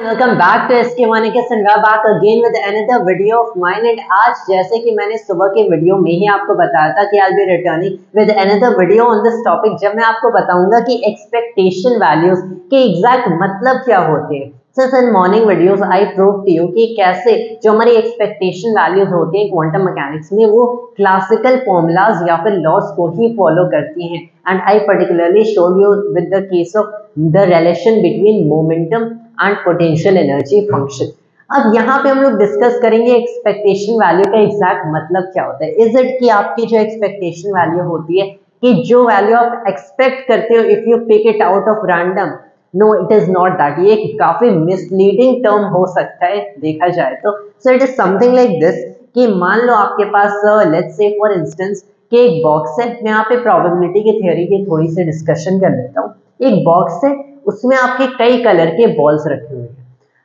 Welcome back to SK वानिकेस and we are back again with another video of mine. And आज जैसे कि मैंने सुबह के वीडियो में ही आपको बताया था कि I will be returning with another video on this topic, जब मैं आपको बताऊंगा कि एक्सपेक्टेशन वैल्यूज के एग्जैक्ट मतलब क्या होते हैं। Since in morning videos I prove to you कि कैसे जो हमारी एक्सपेक्टेशन वैल्यूज होती हैं क्वांटम मैकेनिक्स में वो क्लासिकल फॉर्मूलाज या फिर लॉज को ही फॉलो करती हैं। And I particularly showed you with the case of the relation between momentum and potential energy function. अब यहाँ पे हम लोग डिस्कस करेंगे एक्सपेक्टेशन वैल्यू का एग्जैक्ट मतलब क्या होता है। इज इट कि आपकी जो एक्सपेक्टेशन वैल्यू होती है कि जो वैल्यू आप एक्सपेक्ट करते हो if you pick it out of random, no it is not that. ये काफी मिसलीडिंग टर्म हो सकता है देखा जाए तो। So it is something like this कि मान लो आपके पास लेट्स से फॉर इंस्टेंस कि एक बॉक्स है। मैं यहाँ पे प्रोबेबिलिटी की थ्योरी की थोड़ी सी डिस्कशन कर लेता हूँ। एक बॉक्स है, उसमें आपके कई कलर के बॉल्स रखे हुए हैं।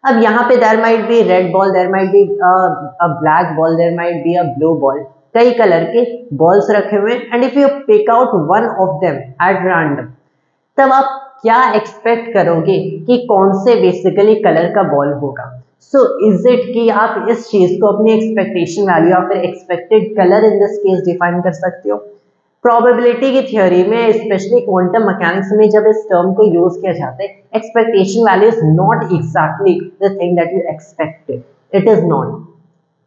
अब यहाँ पे there might be red ball, there might be a black ball, there might be a blue ball, कई कलर के बॉल्स रखे हुए हैं। And if you pick out one of them at random, तब आप क्या एक्सपेक्ट करोगे कि कौन से बेसिकली कलर का बॉल होगा। सो इज इट कि आप इस चीज को अपनी एक्सपेक्टेशन वैल्यू या फिर expected colour in this case define कर सकते हो। प्रोबेबिलिटी की थ्योरी में स्पेशली क्वांटम मैकेनिक्स में जब इस टर्म को यूज किया जाता है, expectation value is not exactly the thing that you expected. It is not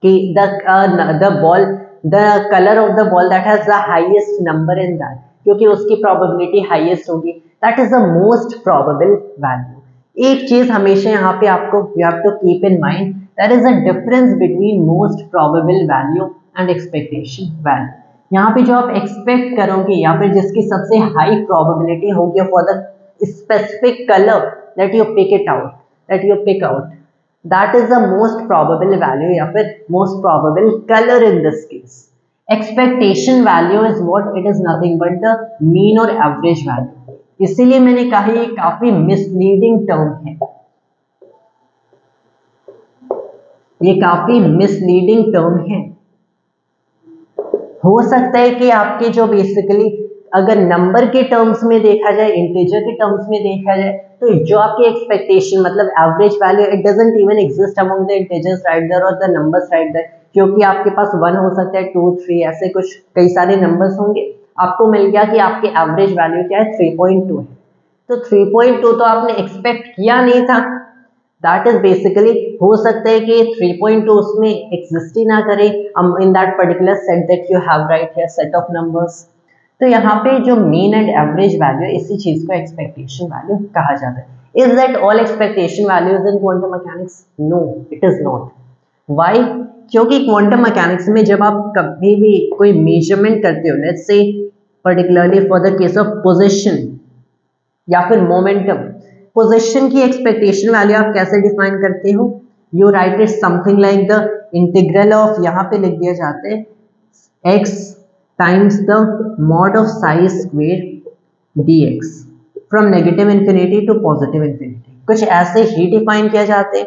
कि the ball the colour of the ball that has the highest number in that, क्योंकि उसकी प्रोबेबिलिटी हाईएस्ट होगी, that is the most probable value. एक चीज हमेशा यहाँ पे आपको you have to keep in mind, that is a difference between most probable value and expectation value. यहाँ पे जो आप एक्सपेक्ट करोगे या फिर जिसकी सबसे हाई प्रोबेबिलिटी होगी for the specific colour that you pick out, that is the most probable value या फिर most probable colour in this case. Expectation value is what, it is nothing but the mean और average value. इसीलिए मैंने कहा ये काफी misleading term है, ये काफी मिसलीडिंग टर्म है। हो सकता है कि आपके जो बेसिकली अगर नंबर के टर्म्स में देखा जाए, इंटीजर के टर्म्स में देखा जाए, तो जो आपकी एक्सपेक्टेशन मतलब average value, it doesn't even exist among the integers right there और द नंबर्स राइट देयर, क्योंकि आपके पास 1 हो सकता है, 2, 3 ऐसे कुछ कई सारे नंबर्स होंगे। आपको मिल गया कि आपके एवरेज वैल्यू क्या है, 3.2 है। तो 3.2 तो आपने एक्सपेक्ट किया नहीं था, दैट इज बेसिकली हो सकता है कि 3.2 उसमें एग्जिस्ट ही ना करे in that particular set that you have right here, set of numbers. तो यहाँ पे जो मीन एंड एवरेज वैल्यू, इसी चीज को एक्सपेक्टेशन वैल्यू कहा जाता है। Is that all expectation values in quantum mechanics? No, it is not. Why? क्योंकि क्वांटम मैकेनिक्स में जब आप कभी भी कोई मेजरमेंट करते हो, let's say particularly for the case of position या फिर मोमेंटम, पोजीशन की एक्सपेक्टेशन वैल्यू आप कैसे डिफाइन करते हो? You write it something like the integral of, यहाँ पे लिख दिया जाता है x times the mod of psi square dx from negative infinity to positive infinity, कुछ ऐसे ही डिफाइन किया जाते हैं।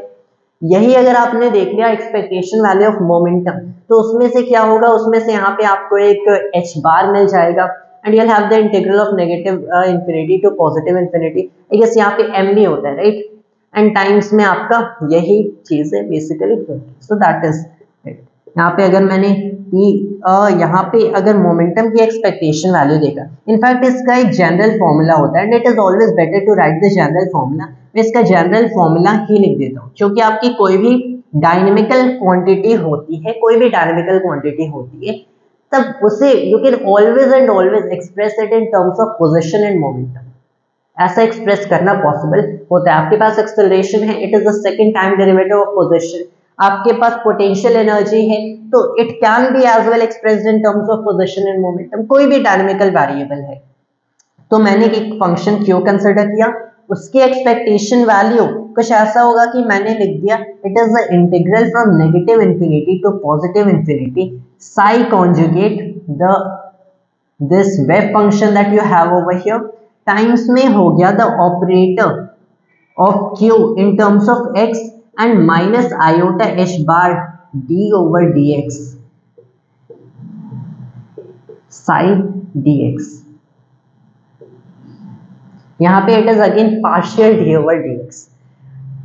यही अगर आपने देख लिया एक्सपेक्टेशन वैल्यू ऑफ मोमेंटम, तो उसमें से क्या होगा, उसमें से यहाँ पे आपको एक h बार मिल जाएगा and you'll have the integral of negative infinity to positive infinity। I guess यहाँ पे m भी होता है राइट, एंड टाइम्स में आपका यही चीज है basically. So that is it. यहाँ पे अगर मैंने यहाँ पे अगर मोमेंटम की एक्सपेक्टेशन वैल्यू देखा, इनफैक्ट इसका एक जनरल फॉर्मूला होता है and it is always better to write the general formula. मैं इसका जनरल फॉर्मूला ही लिख देता हूँ, क्योंकि आपकी कोई भी डायनेमिकल क्वांटिटी होती है, कोई भी डायनेमिकल क्वांटिटी होती है, तब उसे you can always and always express it in terms of position and momentum. ऐसा एक्सप्रेस करना पॉसिबल होता है। आपके पास एक्सेलरेशन है, it is the second time derivative of position. आपके पास पोटेंशियल एनर्जी है, तो it can be as well expressed in terms of position and momentum. कोई भी डायनेमिकल वेरिएबल है, तो मैंने एक फंक्शन क्यों कंसिडर किया, उसकी एक्सपेक्टेशन वैल्यू कुछ ऐसा होगा कि मैंने लिख दिया it is the integral from negative infinity to positive infinity psi conjugate the this wave function that you have over here times में हो गया the operator of q in terms of x and minus iota h bar d over dx psi dx। यहाँ पे it is again partial d over dx।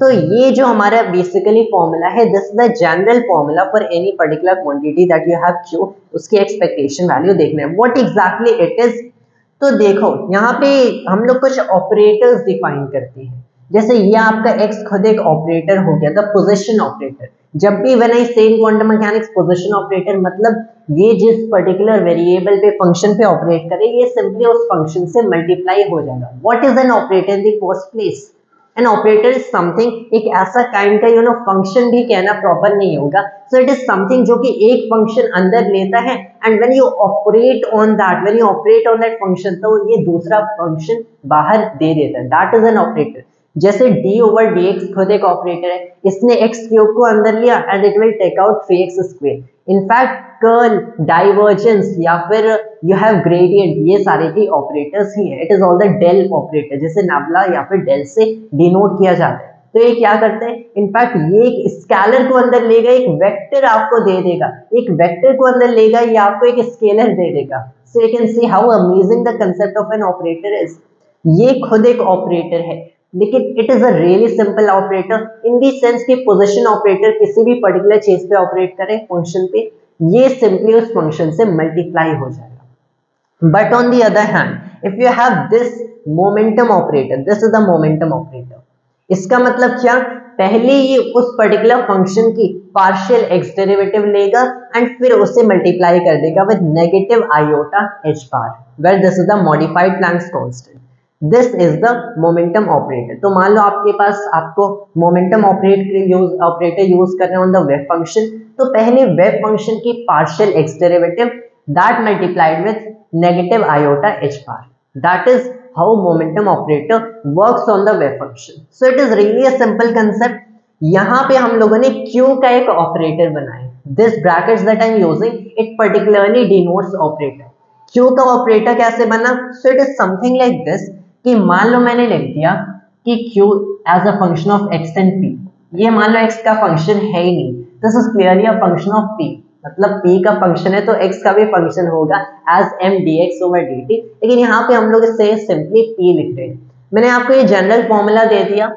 तो ये जो हमारा basically formula है, this is the general formula for any particular quantity that you have Q, उसकी expectation value देखना है व्हाट एग्जैक्टली इट इज। तो देखो यहाँ पे हम लोग कुछ ऑपरेटर्स डिफाइन करते हैं, जैसे ये आपका x खुद एक ऑपरेटर हो गया, द पोजीशन ऑपरेटर। जब भी व्हेन आई से इन क्वांटम मैकेनिक्स पोजीशन ऑपरेटर, मतलब ये जिस पर्टिकुलर वेरिएबल पे फंक्शन पे ऑपरेट करे, ये सिंपली उस फंक्शन से मल्टीप्लाई हो जाएगा। What is an operator in the first place? An operator is something, एक ऐसा काइंड का फंक्शन भी कहना प्रॉपर नहीं होगा। सो इट इज समथिंग जो कि एक फंक्शन अंदर लेता है and when you operate on that, when you operate on that function, तो ये दूसरा फंक्शन बाहर दे देता है, दैट इज एन ऑपरेटर। जैसे d ओवर dx खुद एक ऑपरेटर है, इसने x क्यूब को अंदर लिया and it will take out 3x square. In fact curl, divergence या फिर यू हैव ग्रेडियंट, ये सारे भी ऑपरेटर्स ही है। It is all the del operator, जैसे नाबला या फिर डेल से डिनोट किया जाता है। तो ये क्या करते हैं, इनफैक्ट ये एक स्केलर को अंदर लेगा, एक वेक्टर आपको दे देगा, एक वेक्टर को अंदर लेगा, ये आपको एक स्केलर दे देगा। So you can see how amazing the concept of an operator is. ये खुद एक ऑपरेटर है, लेकिन it is a really simple operator in the sense कि पोजीशन ऑपरेटर किसी भी पर्टिकुलर चीज पे ऑपरेट करे फंक्शन पे, ये सिंपली उस फंक्शन से मल्टीप्लाई हो जाएगा। But on the other hand, if you have this momentum operator, this is the momentum operator, इसका मतलब क्या, पहले ये उस पर्टिकुलर फंक्शन की पार्शियल एक्स डेरिवेटिव लेगा एंड फिर उसे मल्टीप्लाई कर देगा with negative iota h bar, where this is the modified Planck's constant. This is the momentum operator. तो मान लो आपके पास, आपको मोमेंटम ऑपरेटर यूज कर रहे हैं ऑन द वेव फंक्शन, तो पहले वेव फंक्शन की partial x derivative that multiplied with negative iota h bar, that is how momentum operator works on the wave function. So it is really a simple concept. यहाँ पे हम लोगों ने Q का एक ऑपरेटर बनाया, this brackets that I am using it particularly denotes operator. Q का operator कैसे बना? So it is something like this कि मान लो मैंने लिख दिया कि Q as a function of x and p, ये मान लो x का फंक्शन है ही नहीं, this is clearly a function of p, मतलब p का फंक्शन है तो x का भी फंक्शन होगा as m dx over dt, लेकिन यहाँ पे हम लोग इससे सिंपली p लिख रहे हैं। मैंने आपको ये जनरल फॉर्मूला दे दिया।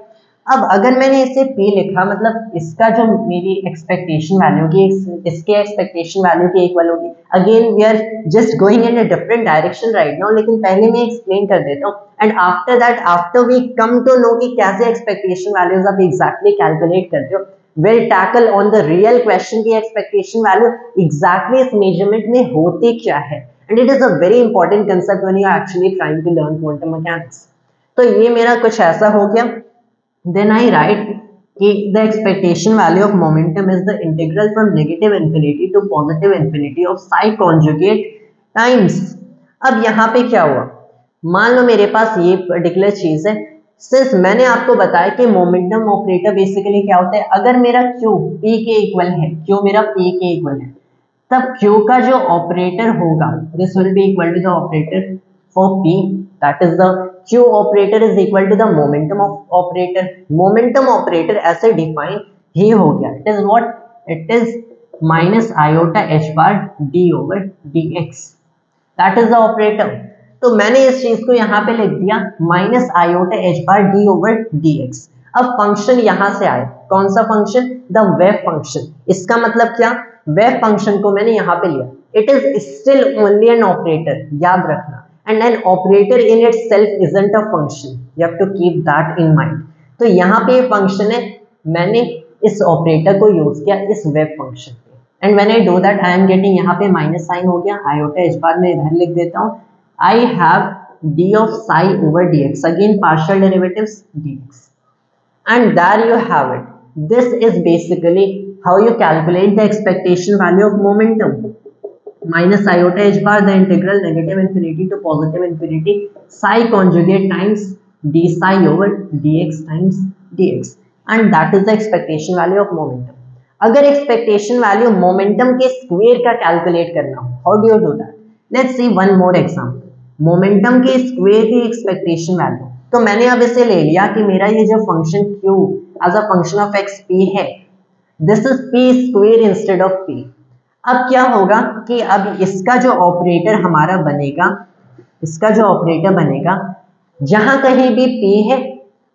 अब अगर मैंने इसे p लिखा, मतलब इसका जो मेरी एक्सपेक्टेशन वैल्यू की इसके एक्सपेक्टेशन वैल्यू की इक्वल होगी। Again we are just going in a different direction right now, लेकिन पहले मैं एक्सप्लेन कर देता हूँ and after that, after we come to know कि कैसे एक्सपेक्टेशन वैल्यूज आप एग्जैक्टली कैलकुलेट करते हो, will tackle on the real question की expectation value exactly इस measurement में होती क्या है, and it is a very important concept when you are actually trying to learn quantum mechanics. तो ये मेरा कुछ ऐसा हो गया। Then I write कि the expectation value of momentum is the integral from negative infinity to positive infinity of psi conjugate times। अब यहाँ पे क्या हुआ, मान लो मेरे पास ये पर्टिकुलर चीज है, सिर्फ मैंने आपको बताया कि मोमेंटम ऑपरेटर बेसिकली क्या होता है। अगर मेरा Q P के इक्वल है, Q मेरा P के इक्वल है, तब Q का जो ऑपरेटर होगा, this will be equal to the operator for P, that is the Q operator is equal to the momentum operator. Momentum operator ऐसे डिफाइन ही हो गया, it is what, it is minus iota h bar d over d x, that is the operator. तो मैंने इस चीज को यहाँ पे लिख दिया minus iota h bar d over d x. अब फंक्शन यहां से आए, कौन सा फंक्शन, द वेव फंक्शन। इसका मतलब क्या, वेव फंक्शन को मैंने यहाँ पे लिया, it is still only an operator, याद रखना, and an operator in itself isn't a function, you have to keep that in mind. तो यहाँ पे फंक्शन है, मैंने इस ऑपरेटर को यूज किया इस वेव फंक्शन पे, and when I do that I am getting, यहाँ पे माइनस साइन हो गया, आयोटा एच बार में इधर लिख देता हूँ, I have d of psi over dx, again partial derivatives dx, and there you have it. This is basically how you calculate the expectation value of momentum. Minus iota h bar, the integral negative infinity to positive infinity psi conjugate times d psi over dx times dx, and that is the expectation value of momentum. अगर expectation value momentum के square का calculate करना हो, how do you do that? Let's see one more example. Momentum के square की expectation value, तो मैंने अब इसे ले लिया कि मेरा ये जो function Q as a function of x p है, this is p square instead of p। अब क्या होगा कि अब इसका जो ऑपरेटर हमारा बनेगा, इसका जो ऑपरेटर बनेगा, जहां कहीं भी p है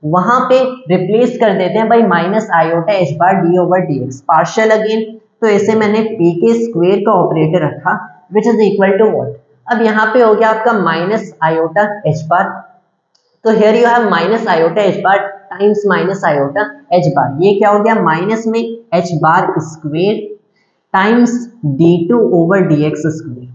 वहां पे रिप्लेस कर देते हैं by minus iota h bar d over d x partial again, तो इसे मैंने पी के स्क्वेयर का ऑपरेटर रखा which is equal to what. अब यहाँ पे हो गया आपका माइनस आयोटा एच बार, तो here you have minus iota h bar times minus iota h bar, ये क्या हो गया माइनस में h bar square times d2 over dx square,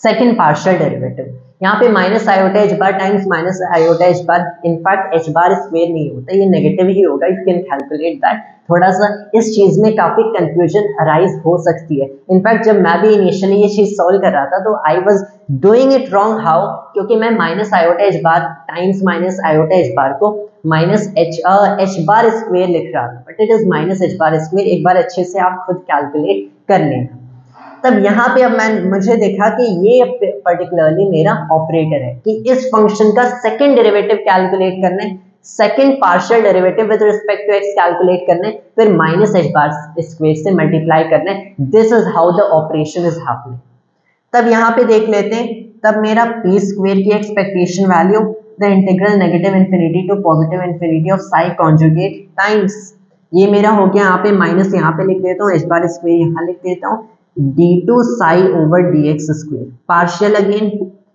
second partial derivative. यहाँ पे minus iota h bar times minus iota h bar, in fact h bar square नहीं होता, ये नेगेटिव ही होगा, यू कैन कैलकुलेट दैट। थोड़ा सा इस चीज में काफी कंफ्यूजन अराइज हो सकती है। इनफैक्ट जब मैं भी इनिशियली ये चीज सॉल्व कर रहा था तो I was doing it wrong, how, क्योंकि मैं minus iota h bar times minus iota h बार को माइनस एच बार स्क्वेयर लिख रहा था, but it is minus h bar square. एक बार अच्छे से आप खुद कैलकुलेट कर लेना। तब यहाँ पे अब मुझे देखा कि ये पर्टिकुलरली मेरा ऑपरेटर है कि इस फंक्शन का सेकंड डेरिवेटिव कैलकुलेट करना है, second partial derivative with respect to x calculate करना है, फिर माइनस एच बार स्क्वेयर से मल्टीप्लाई करना है। This is how the operation is happening. तब यहाँ पे देख लेते हैं, तब मेरा पी स्क्वेयर की expectation value the integral negative infinity to positive infinity of psi conjugate times, ये मेरा हो गया यहाँ पे माइनस, यहाँ पे लिख देता हूँ एच बार स्क्वेयर यहाँ लिख देता हूँ d2 Sai over dx square partial again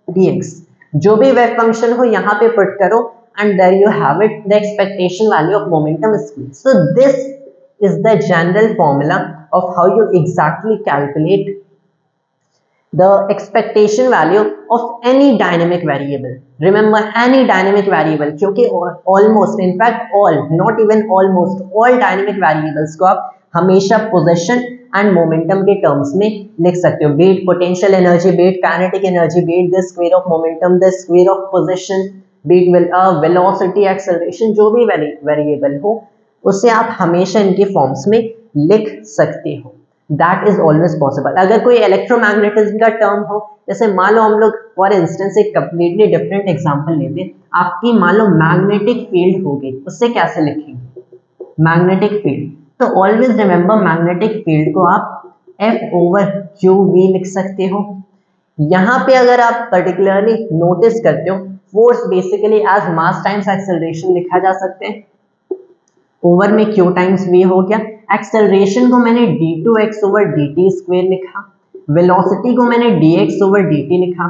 dx, जो भी वेव फंक्शन हो यहाँ पे पुट करो and there you have it the expectation value of momentum square. So this is the general formula of how you exactly calculate the expectation value of any dynamic variable. Remember any dynamic variable, क्योंकि almost in fact all, not even almost all dynamic variables को आप हमेशा position and momentum के terms में लिख सकते हो, be it potential energy, be it kinetic energy, be it the square of momentum, the square of position, be it velocity, acceleration, जो भी वेरिएबल हो उसे आप हमेशा इनके फॉर्म्स में लिख सकते हो। That is always possible. अगर कोई इलेक्ट्रोमैग्नेटिज्म का टर्म हो, जैसे मान लो हम लोग फॉर इंस्टेंस एक कंप्लीटली डिफरेंट एग्जांपल लेते हैं, आपकी मान लो मैग्नेटिक फील्ड हो गई, उससे कैसे लिखेंगे मैग्नेटिक फील्ड, तो ऑलवेज रिमेंबर मैग्नेटिक फील्ड को आप F ओवर क्यू वी लिख सकते हो। यहाँ पे अगर आप पर्टिकुलरली नोटिस करते हो, force basically as mass times acceleration लिखा जा सकते हैं, ओवर में क्यू टाइम्स वी हो गया, एक्सेलरेशन को मैंने d2x ओवर dt स्क्वायर लिखा, वेलोसिटी को मैंने dx ओवर dt लिखा,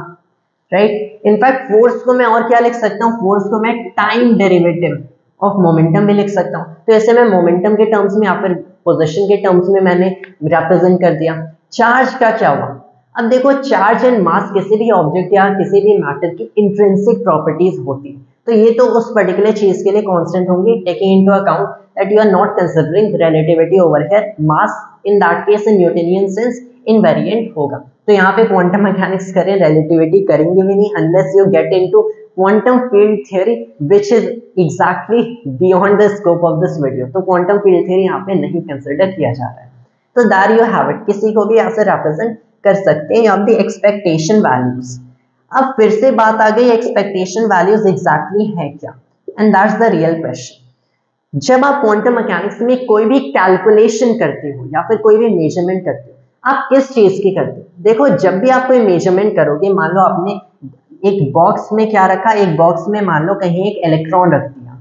राइट। इनफैक्ट फोर्स को मैं और क्या लिख सकता हूँ, फोर्स को मैं टाइम डेरिवेटिव ऑफ मोमेंटम भी लिख सकता हूँ। तो ऐसे मैं मोमेंटम के टर्म्स में या फिर पोजीशन के टर्म्स में मैंने रिप्रेजेंट कर दिया। चार्ज का क्या हुआ, अब देखो चार्ज एंड मास किसी भी ऑब्जेक्ट या किसी भी मैटर की इंट्रिंसिक प्रॉपर्टीज होती है, तो ये तो उस पर्टिकुलर चीज के लिए कांस्टेंट होंगी, taking into account that you are not considering relativity over here, mass in that case in Newtonian sense invariant होगा। तो यहाँ पे क्वांटम मैकेनिक्स करें, रिलेटिविटी करेंगे भी नहीं unless you get into quantum field theory which is exactly beyond the scope of this video. तो quantum field theory यहाँ पे नहीं कंसिडर किया जा रहा है। तो देयर यू हैव इट, किसी को भी ऐसे रिप्रेजेंट कर सकते हैं, ऑफ द एक्सपेक्टेशन वैल्यूज। अब फिर से बात आ गई एक्सपेक्टेशन वैल्यूज एग्जैक्टली है क्या, and that's the real question. जब आप क्वांटम मैकेनिक्स में कोई भी कैलकुलेशन करते हो या फिर कोई भी मेजरमेंट करते हो, आप किस चीज की करते हो, देखो जब भी आप कोई मेजरमेंट करोगे, मान लो आपने एक बॉक्स में क्या रखा, एक बॉक्स में मान लो कहीं एक इलेक्ट्रॉन रख दिया,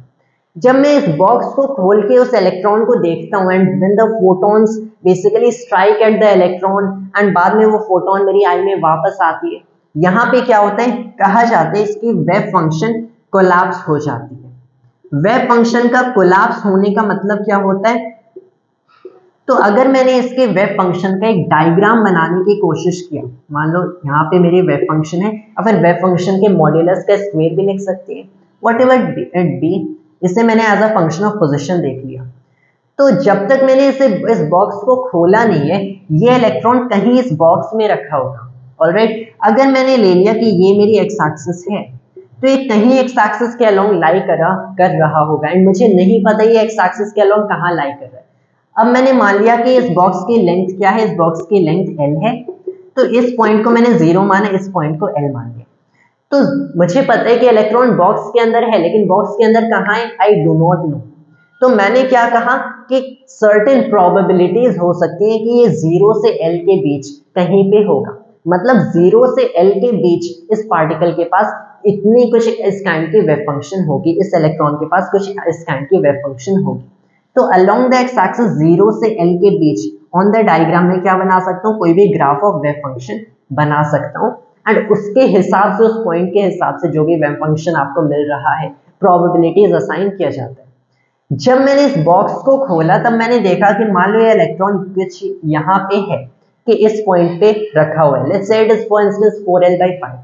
जब मैं इस बॉक्स को खोल के उस इलेक्ट्रॉन को देखता हूँ and when the photons basically strike at the electron and बाद में वो फोटोन मेरी आई में वापस आती है, यहाँ पे क्या होता है, कहा जाता है इसकी वेव फंक्शन कोलैप्स हो जाती है। वेव फंक्शन का कोलैप्स होने का मतलब क्या होता है, तो अगर मैंने इसके वेव फंक्शन का एक डायग्राम बनाने की कोशिश किया, मान लो यहाँ पे मेरी वेव फंक्शन है, और फिर वेव फंक्शन के मॉड्यूलस का स्क्वायर भी लिख सकते हैं, व्हाटएवर इट बी, इसे मैंने as a function of position देख लिया। तो जब तक मैंने इस बॉक्स को खोला नहीं है, ये इलेक्ट्रॉन कहीं इस बॉक्स में रखा होगा, ऑलराइट। अगर मैंने ले लिया कि ये मेरी एक्स एक्सिस है, तो ये कहीं एक्स एक्सिस के अलोंग लाई कर रहा होगा, एंड मुझे नहीं पता ये एक्स एक्सिस के अलोंग कहाँ लाई कर रहा है। अब मैंने मान लिया कि इस बॉक्स की लेंथ क्या है, इस बॉक्स की लेंथ L है, तो इस पॉइंट को मैंने 0 माना, इस पॉइंट को L मान लिया। तो मुझे पता है कि इलेक्ट्रॉन बॉक्स के अंदर है, लेकिन बॉक्स के अंदर कहाँ है, आई डू नॉट नो। तो मैंने क्या कहा कि सर्टेन प्रोबेबिलिटीज हो सकती है कि ये 0 से L के बीच कहीं पे होगा, मतलब 0 से L के बीच इस पार्टिकल के पास इतनी कुछ इस काइंड की वेव फंक्शन होगी, इस इलेक्ट्रॉन के पास कुछ इस काइंड की वेव फंक्शन होगी। तो अलोंग द एक्स एक्सिस 0 से L के बीच ऑन द डायग्राम में क्या बना सकता हूँ, कोई भी ग्राफ ऑफ वेव फंक्शन बना सकता हूँ एंड उसके हिसाब से, उस पॉइंट के हिसाब से जो भी वेव फंक्शन आपको मिल रहा है प्रोबेबिलिटीज असाइन किया जाता है। जब मैंने इस बॉक्स को खोला तब मैंने देखा कि मान लो ये इलेक्ट्रॉन कुछ यहाँ पे है कि इस पॉइंट पे रखा हुआ है, let's say it is for instance 4L/5।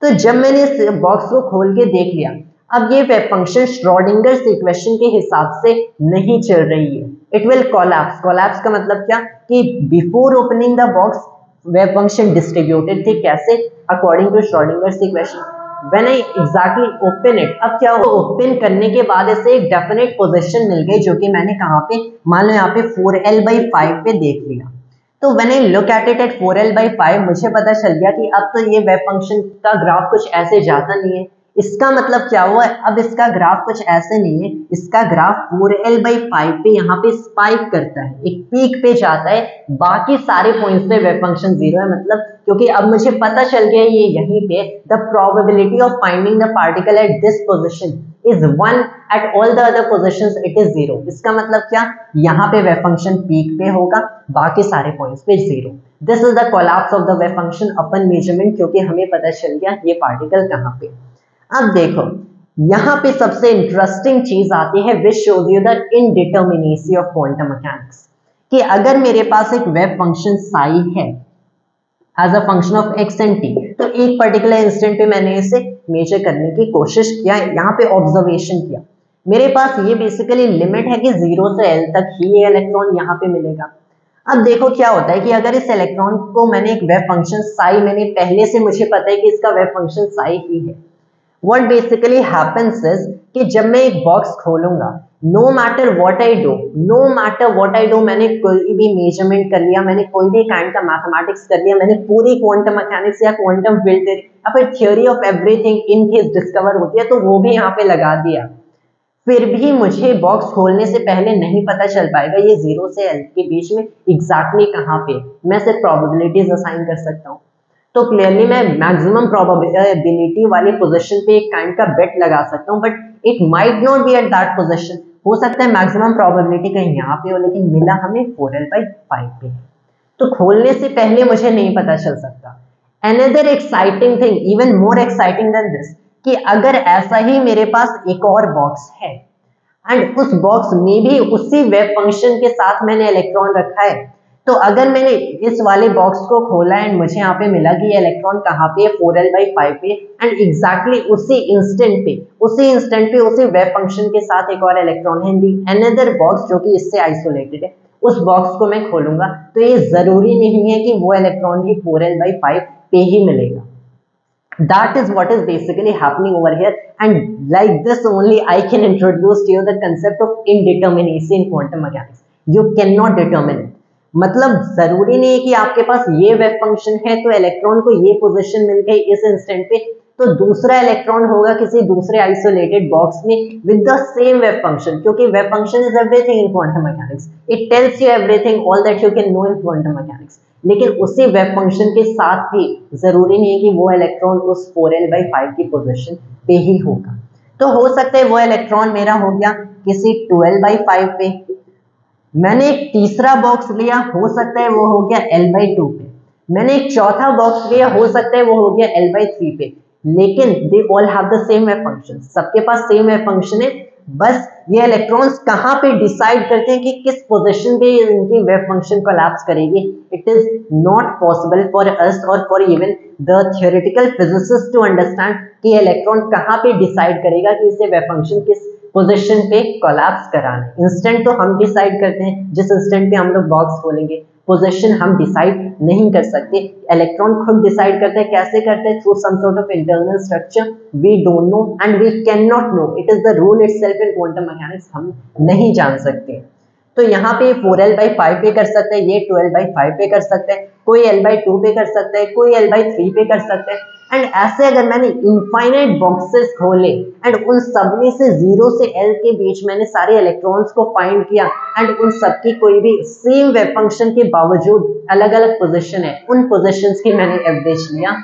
तो जब मैंने इस बॉक्स को खोल के देख लिया, अब ये वेव फंक्शन श्रोडिंगर इक्वेशन के हिसाब से नहीं चल रही है, इट विल कोलैप्स। कोलैप्स का मतलब क्या कि before opening the box wave function distributed थे, कैसे, according to Schrodinger equation. When I exactly open it, अब क्या हो, ओपन करने के बाद इसे एक डेफिनेट पोजीशन मिल गई जो कि मैंने कहाँ पे, मान लो यहाँ पे 4L/5 पे देख लिया। तो when I look at it at 4L/5 मुझे पता चल गया कि अब तो ये वेव फंक्शन का ग्राफ कुछ ऐसे जाता नहीं है। इसका मतलब क्या हुआ, अब इसका ग्राफ कुछ ऐसे नहीं है, इसका ग्राफ 4L/5 पे यहाँ पे स्पाइक करता है, एक पीक पे जाता है, बाकी सारे पॉइंट्स पे वेव फंक्शन 0 है। मतलब क्योंकि अब मुझे पता चल गया ये यहीं पे, the probability of finding the particle at this position is 1, at all the other positions it is 0। इसका मतलब क्या, यहाँ पे वेव फंक्शन पीक पे होगा, बाकी सारे पॉइंट्स पे 0। This is the collapse of the wave function upon measurement, क्योंकि हमें पता चल गया ये पार्टिकल कहाँ पे। अब देखो यहाँ पे सबसे इंटरेस्टिंग चीज आती है, which shows you the indeterminacy of quantum mechanics, कि अगर मेरे पास एक वेव फंक्शन साई है as a function of x and t, तो एक पर्टिकुलर इंस्टेंट पे मैंने इसे मेजर करने की कोशिश किया, यहाँ पे ऑब्जर्वेशन किया, मेरे पास ये बेसिकली लिमिट है कि 0 से L तक ही ये इलेक्ट्रॉन यहाँ पे मिलेगा। अब देखो क्या होता है कि अगर इस इलेक्ट्रॉन को मैंने एक वेव फंक्शन साई, मैंने पहले से मुझे पता है कि इसका वेव फंक्शन साई ही है, what basically happens is कि जब मैं एक बॉक्स खोलूंगा, no matter what I do, मैंने कोई भी मेजरमेंट कर लिया, मैंने कोई भी काइंड का मैथमेटिक्स कर लिया, मैंने पूरी क्वांटम मैकेनिक्स या क्वांटम फील्ड या फिर theory of everything in case discover होती है तो वो भी यहाँ पे लगा दिया, फिर भी मुझे बॉक्स खोलने से पहले नहीं पता चल पाएगा ये 0 से L के बीच में एग्जैक्टली कहाँ पे, मैं सिर्फ प्रोबेबिलिटीज असाइन कर सकता हूँ। तो क्लियरली मैं मैक्सिमम प्रोबेबिलिटी वाली पोजीशन पे एक काइंड का बेट लगा सकता हूँ, but it might not be at that position, हो सकता है मैक्सिमम प्रोबेबिलिटी कहीं यहाँ पे हो, लेकिन मिला हमें 4L/5 पे। तो खोलने से पहले मुझे नहीं पता चल सकता। Another exciting thing, even more exciting than this, कि अगर ऐसा ही मेरे पास एक और बॉक्स है एंड उस बॉक्स में भी उसी वेव फंक्शन के साथ मैंने इलेक्ट्रॉन रखा है, तो अगर मैंने इस वाले बॉक्स को खोला एंड मुझे यहाँ पे मिला कि ये इलेक्ट्रॉन कहाँ पे है, 4L/5 पे, एंड एग्जैक्टली उसी इंस्टेंट पे उसी वेव फंक्शन के साथ एक और इलेक्ट्रॉन है इन अनदर बॉक्स जो कि इससे आइसोलेटेड है, उस बॉक्स को मैं खोलूंगा तो ये जरूरी नहीं है कि वो इलेक्ट्रॉन भी 4L/5 पे ही मिलेगा। That is what is basically happening over here, and like this only I can introduce to you the concept of indeterminacy in quantum mechanics. You cannot determine it. मतलब जरूरी नहीं है कि आपके पास ये वेव फंक्शन है तो इलेक्ट्रॉन को ये पोजीशन मिल गई इस इंस्टेंट पे, तो दूसरा इलेक्ट्रॉन होगा किसी दूसरे आइसोलेटेड बॉक्स में with the same wave function, क्योंकि wave function is everything in quantum mechanics, it tells you everything all that you can know in quantum mechanics. लेकिन उसी वेव फंक्शन के साथ भी जरूरी नहीं है कि वो इलेक्ट्रॉन उस 4L/5 की पोजीशन पे ही होगा। तो हो सकता है वो इलेक्ट्रॉन मेरा हो गया किसी 2L/5 पे, मैंने एक तीसरा बॉक्स लिया, हो सकता है वो हो गया L/2 पे, मैंने एक चौथा बॉक्स लिया, हो सकता है वो हो गया L/3 पे, लेकिन they all have the same wave function, सबके पास सेम वेव फंक्शन है, बस ये इलेक्ट्रॉन्स कहाँ पे डिसाइड करते हैं कि किस पोजीशन पे इनकी वेव फंक्शन कोलैप्स करेगी। It is not possible for us और for even the theoretical physicist to understand कि इलेक्ट्रॉन कहाँ पे डिसाइड करेगा कि इसे वेव फंक्शन किस पोजीशन पे कोलैप्स कराना। इंस्टेंट तो हम डिसाइड करते हैं, जिस इंस्टेंट पे हम लोग बॉक्स खोलेंगे, पोजीशन हम डिसाइड नहीं कर सकते, इलेक्ट्रॉन खुद डिसाइड करते हैं। कैसे करते हैं? Through some sort of internal structure we don't know and we can not know, it is the rule itself in quantum mechanics, हम नहीं जान सकते। तो यहाँ पे 4L/5 पे कर सकते हैं, ये 2L/5 पे कर सकते हैं, कोई L/2 पे कर सकते हैं, कोई L/3 पे कर सकते हैं, एंड ऐसे अगर मैंने इनफाइनाइट बॉक्सेस खोले एंड उन सब में से 0 से L के बीच मैंने सारे इलेक्ट्रॉन्स को फाइंड किया एंड उन सब की कोई भी सेम वेव फंक्शन के बावजूद अलग अलग पोजीशन है, उन पोजीशंस की मैंने एवरेज लिया,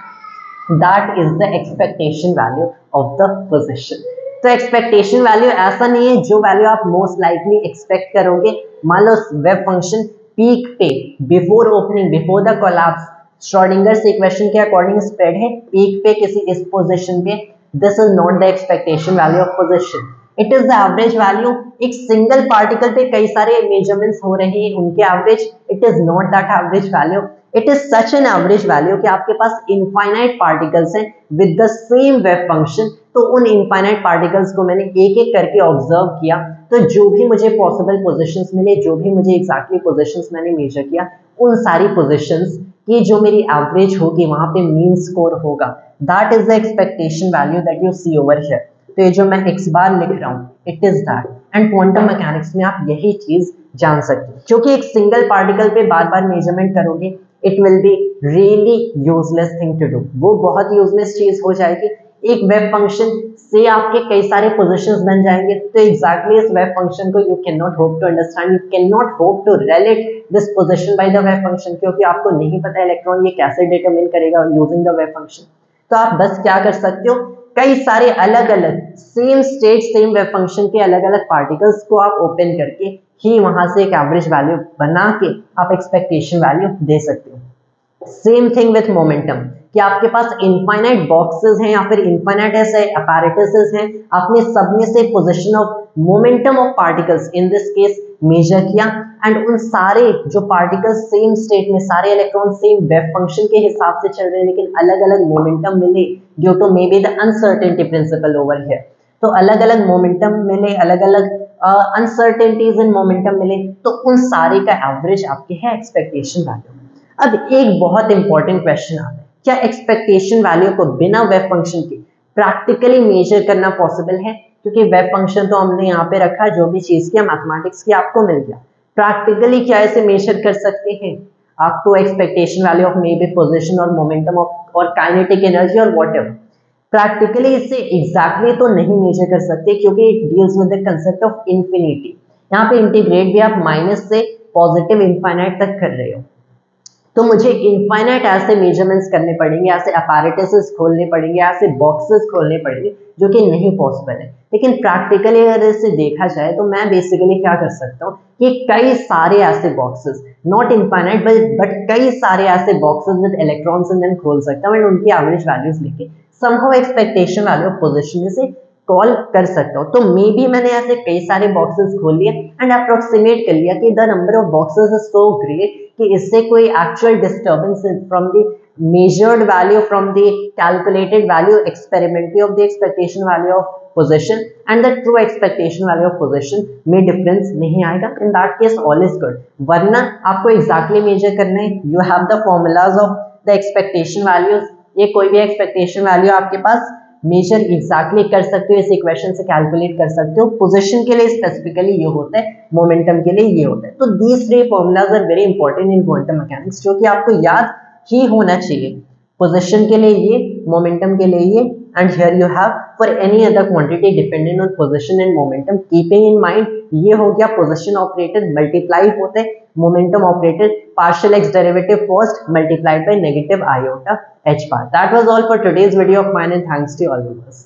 that is the expectation value of the position. तो एक्सपेक्टेशन वैल्यू ऐसा नहीं है जो वैल्यू आप मोस्ट लाइकली एक्सपेक्ट करोगे। मान लो वेब फंक्शन पीक पे before opening before the collapse Schrödinger's equation के अकॉर्डिंग स्प्रेड है पीक पे किसी इस पोजीशन पे, this is not the expectation value of position, it is the average value. एक सिंगल पार्टिकल पे कई सारे मेजरमेंट्स हो रहे हैं उनके average, it is not that average value, it is such an average value कि आपके पास इनफाइनाइट पार्टिकल्स हैं with the same wave function. तो उन इनफाइनाइट पार्टिकल्स को मैंने एक एक करके ऑब्जर्व किया, तो जो भी मुझे पॉसिबल पोजीशंस मिले, जो भी मुझे एग्जैक्टली पोजीशंस मैंने मेजर किया, उन सारी पोजीशंस की जो मेरी एवरेज होगी वहां पे मीन स्कोर होगा। That is the expectation value that you see over here. तो ये जो मैं x बार लिख रहा हूँ, it is that. And quantum mechanics में आप यही चीज जान सकते हो, क्योंकि एक सिंगल पार्टिकल पे बार बार मेजरमेंट करोगे, it will be really useless thing to do, वो बहुत यूजलेस चीज हो जाएगी। एक वेब फंक्शन से आपके कई सारे पोजीशंस बन जाएंगे, तो एग्जैक्टली इस वेब फंक्शन को you can not hope to understand, you can not hope to relate this position by the wave function, क्योंकि आपको नहीं पता इलेक्ट्रॉन ये कैसे डिटरमिन करेगा यूजिंग द वेब फंक्शन। तो आप बस क्या कर सकते हो, कई सारे अलग अलग same state same wave function के अलग अलग पार्टिकल्स को आप ओपन करके ही वहां से एक एवरेज वैल्यू बना के आप एक्सपेक्टेशन वैल्यू दे सकते हो। सेम थिंग विथ मोमेंटम, कि आपके पास इनफाइनाइट बॉक्सेस हैं या फिर इनफाइनाइट ऐसे अपैरेटसेस हैं, आपने सब में से position of momentum of particles in this case measure किया, एंड उन सारे जो पार्टिकल्स सेम स्टेट में, सारे इलेक्ट्रॉन सेम वेव फंक्शन के हिसाब से चल रहे हैं लेकिन अलग अलग मोमेंटम मिले due to may be the uncertainty principle over here. तो अलग अलग मोमेंटम मिले, अलग अलग अनसर्टेनिटीज इन मोमेंटम मिले, तो उन सारे का एवरेज आपके है एक्सपेक्टेशन वैल्यू। अब एक बहुत इंपॉर्टेंट क्वेश्चन आता है, क्या एक्सपेक्टेशन वैल्यू को बिना वेव फंक्शन के प्रैक्टिकली मेजर करना पॉसिबल है? क्योंकि वेव फंक्शन तो हमने यहाँ पे रखा, जो भी चीज किया मैथमेटिक्स की आपको मिल गया, प्रैक्टिकली क्या इसे मेजर कर सकते हैं? आपको expectation value of may be position और मोमेंटम ऑफ और काइनेटिक एनर्जी और व्हाटएवर, प्रैक्टिकली इसे एग्जैक्टली तो नहीं मेजर कर सकते, क्योंकि it deals with the concept of infinity. यहाँ पे इंटीग्रेट भी आप माइनस से पॉजिटिव इनफाइनाइट तक कर रहे हो, तो मुझे इनफाइनाइट ऐसे मेजरमेंट्स करने पड़ेंगे, ऐसे अपैरेटसेस खोलने पड़ेंगे, ऐसे बॉक्सेस खोलने पड़ेंगे, जो कि नहीं पॉसिबल है। लेकिन प्रैक्टिकली अगर इसे देखा जाए तो मैं बेसिकली क्या कर सकता हूँ कि कई सारे ऐसे बॉक्सेस, नॉट इनफाइनाइट बट कई सारे ऐसे boxes with electrons in them खोल सकता हूँ, एंड उनकी एवरेज वैल्यूज लेके somehow expectation value of position में से कॉल कर सकता हूँ। तो मे बी मैंने ऐसे कई सारे बॉक्सेस खोल लिए एंड अप्रोक्सीमेट कर लिया कि the number of boxes is so great कि इससे कोई actual disturbance from the measured value from the calculated value experimentally of the expectation value of position and the true expectation value of position में difference नहीं आएगा। in that case all is good। वरना आपको exactly measure करना है, you have the formulas of the expectation values, ये कोई भी expectation value आपके पास मेजर एग्जैक्टली कर सकते हो, इस इक्वेशन से कैलकुलेट कर सकते हो। पोजीशन के लिए स्पेसिफिकली ये होता है, मोमेंटम के लिए ये होता है। तो these three formulas are very important in quantum mechanics, जो कि आपको याद ही होना चाहिए। पोजीशन के लिए ये, मोमेंटम के लिए ये, and here you have for any other quantity dependent on position and momentum, keeping in mind ये हो गया पोजीशन ऑपरेटर मल्टीप्लाई होते हैं momentum operator partial x derivative first multiplied by negative iota h bar। That was all for today's video of mine, and thanks to all viewers.